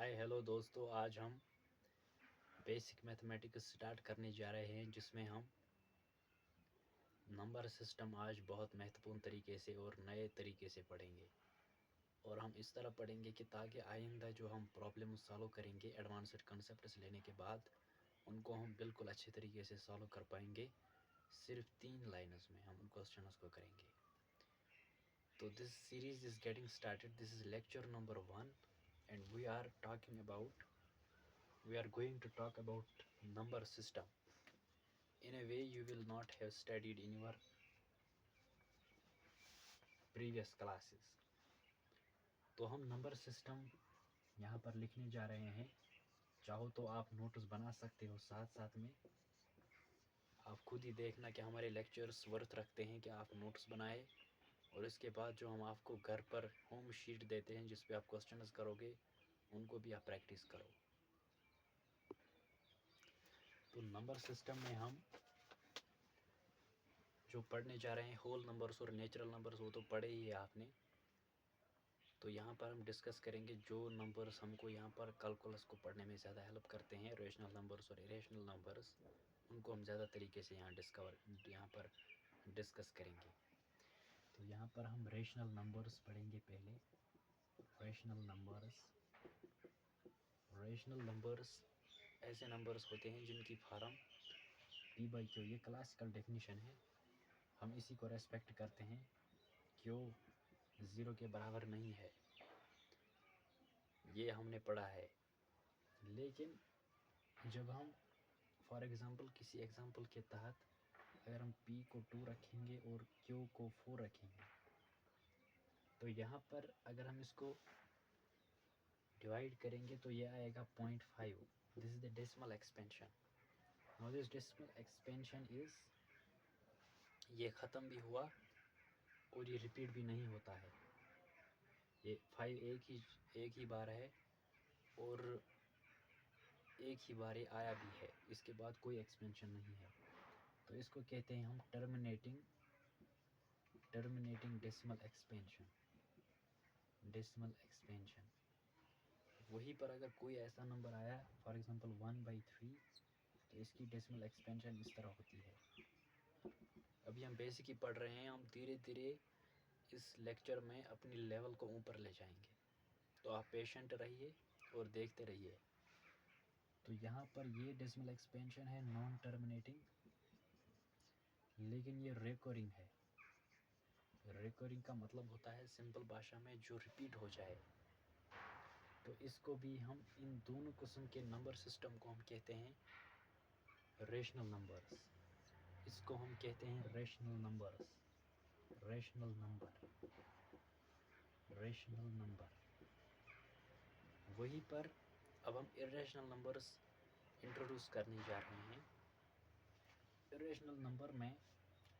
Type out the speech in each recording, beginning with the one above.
Hi hello दोस्तों, आज हम बेसिक मैथमेटिक्स स्टार्ट करने जा रहे हैं जिसमें हम नंबर सिस्टम आज बहुत महत्वपूर्ण तरीके से और नए तरीके से पढ़ेंगे। और हम इस तरह पढ़ेंगे कि ताकि आइंदा जो हम प्रॉब्लम सॉल्व करेंगे एडवांस्ड कंसेप्ट्स लेने के बाद उनको हम बिल्कुल अच्छे तरीके से सॉल्व कर पाएंगे। सिर्फ 3 लाइन्स में हम उन क्वेश्चंस को करेंगे। तो this series is getting started. This is lecture number 1 and we are going to talk about number system in a way you will not have studied in your previous classes. तो हम number system यहाँ पर लिखने जा रहे हैं। चाहो तो आप नोट्स बना सकते हो, साथ साथ में आप खुद ही देखना कि हमारे लेक्चर्स वर्थ रखते हैं कि आप नोट्स बनाए। और इसके बाद जो हम आपको घर पर होम शीट देते हैं जिस पे आप क्वेश्चंस करोगे उनको भी आप प्रैक्टिस करो। तो नंबर सिस्टम में हम जो पढ़ने जा रहे हैं होल नंबर्स और नेचुरल नंबर्स, वो तो पढ़े ही है आपने। तो यहाँ पर हम डिस्कस करेंगे जो नंबर्स हमको यहाँ पर कैलकुलस को पढ़ने में ज़्यादा हेल्प करते हैं, रेशनल नंबर्स और इरेशनल नंबर्स, उनको हम ज़्यादा तरीके से यहाँ पर डिस्कस करेंगे। तो यहाँ पर हम रेशनल नंबर्स पढ़ेंगे पहले। रेशनल नंबर्स ऐसे नंबर्स होते हैं जिनकी फॉर्म p/q, ये क्लासिकल डेफिनेशन है। हम इसी को रेस्पेक्ट करते हैं। क्यों 0 के बराबर नहीं है, ये हमने पढ़ा है। लेकिन जब हम फॉर एग्ज़ाम्पल किसी एग्ज़ाम्पल के तहत अगर हम p को 2 रखेंगे और q को 4 रखेंगे, तो यहाँ पर अगर हम इसको डिवाइड करेंगे तो ये आएगा 0.5। This is the decimal expansion. Now this decimal expansion is, ये ख़त्म भी हुआ और ये रिपीट भी नहीं होता है। ये 5 एक ही बार है और एक ही बार ये आया भी है, इसके बाद कोई एक्सपेंशन नहीं है। तो इसको कहते हैं हम टर्मिनेटिंग डेसिमल एक्सपेंशन। वहीं पर अगर कोई ऐसा नंबर आया फॉर एग्जांपल 1/3, तो इसकी डेसिमल एक्सपेंशन इस तरह होती है। अभी हम बेसिक ही पढ़ रहे हैं, हम धीरे धीरे इस लेक्चर में अपनी लेवल को ऊपर ले जाएंगे। तो आप पेशेंट रहिए और देखते रहिए। तो यहाँ पर ये डेसिमल एक्सपेंशन है नॉन टर्मिनेटिंग, लेकिन ये रिकरिंग है। रिकरिंग का मतलब होता है सिंपल भाषा में जो रिपीट हो जाए। तो इसको भी हम, इन दोनों किस्म के नंबर सिस्टम को हम कहते हैं रेशनल नंबर्स। इसको हम कहते हैं रेशनल नंबर। वहीं पर अब हम इरेशनल नंबर्स इंट्रोड्यूस करने जा रहे हैं। इरेशनल नंबर में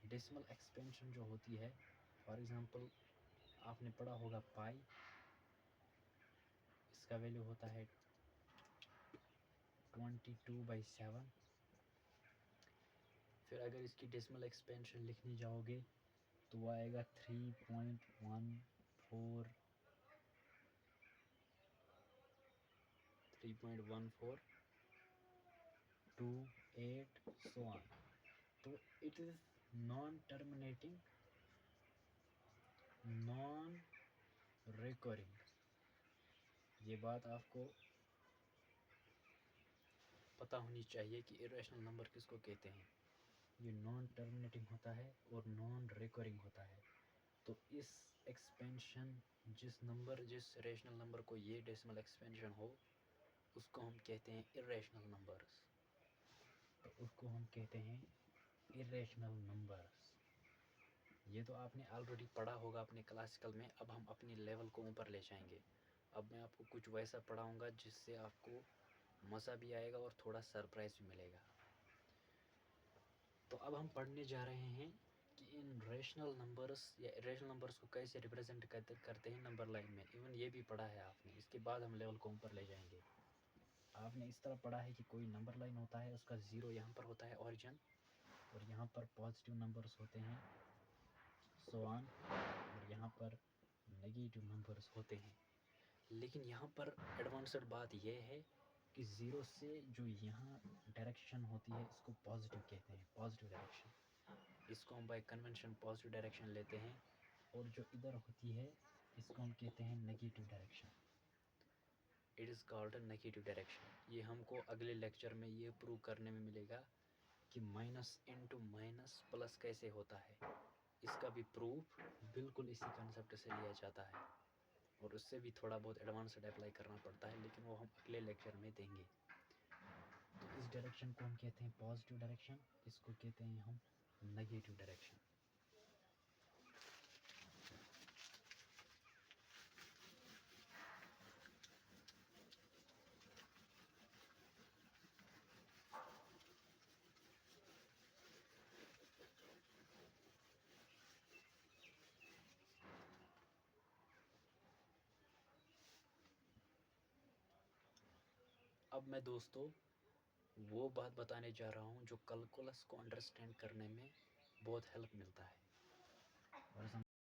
डेसिमल एक्सपेंशन जो होती है, फॉर एग्जांपल आपने पढ़ा होगा पाई, इसका वैल्यू होता है 22/7। फिर अगर इसकी डेसिमल एक्सपेंशन लिखने जाओगे तो वो आएगा 3.1428 सो ऑन। तो it is non terminating, non recurring. ये बात आपको पता होनी चाहिए कि इरेशनल नंबर किसको कहते हैं। ये नॉन टर्मिनेटिंग होता है और नॉन रिकरिंग होता है। तो इस एक्सपेंशन, जिस रेशनल नंबर को ये डेसिमल एक्सपेंशन हो, उसको हम कहते हैं इरेशनल नंबर्स। तो उसको हम कहते हैं इरेशनल नंबर्स। ये तो आपने ऑलरेडी पढ़ा होगा अपने क्लासिकल में। अब हम अपनी लेवल को ऊपर ले जाएंगे। अब मैं आपको कुछ वैसा पढ़ाऊंगा जिससे आपको मज़ा भी आएगा और थोड़ा सरप्राइज भी मिलेगा। तो अब हम पढ़ने जा रहे हैं कि इन रेशनल नंबर्स या इरेशनल नंबर्स को कैसे रिप्रेजेंट करते हैं नंबर लाइन में। इवन ये भी पढ़ा है आपने। इसके बाद हम लेवल को ऊपर ले जाएंगे। आपने इस तरह पढ़ा है कि कोई नंबर लाइन होता है, उसका 0 यहाँ पर होता है ओरिजिन, और यहाँ पर पॉजिटिव नंबर्स होते हैं सो ऑन, और यहाँ पर नेगेटिव नंबर्स होते हैं। लेकिन यहाँ पर एडवांस्ड बात यह है कि ज़ीरो से जो यहाँ डायरेक्शन होती है इसको पॉजिटिव कहते हैं, पॉजिटिव डायरेक्शन। इसको हम बाय कन्वेंशन पॉजिटिव डायरेक्शन लेते हैं, और जो इधर होती है इसको हम कहते हैं negative direction. It is called negative direction. ये हमको अगले लेक्चर में ये प्रूव करने में मिलेगा कि माइनस इंटू माइनस प्लस कैसे होता है। इसका भी प्रूफ बिल्कुल इसी कंसेप्ट से लिया जाता है, और उससे भी थोड़ा बहुत एडवांस्ड अप्लाई करना पड़ता है, लेकिन वो हम अगले लेक्चर में देंगे। तो इस डायरेक्शन को हम कहते हैं पॉजिटिव डायरेक्शन, इसको कहते हैं हम नेगेटिव डायरेक्शन। अब मैं दोस्तों वो बात बताने जा रहा हूँ जो कैलकुलस को अंडरस्टैंड करने में बहुत हेल्प मिलता है।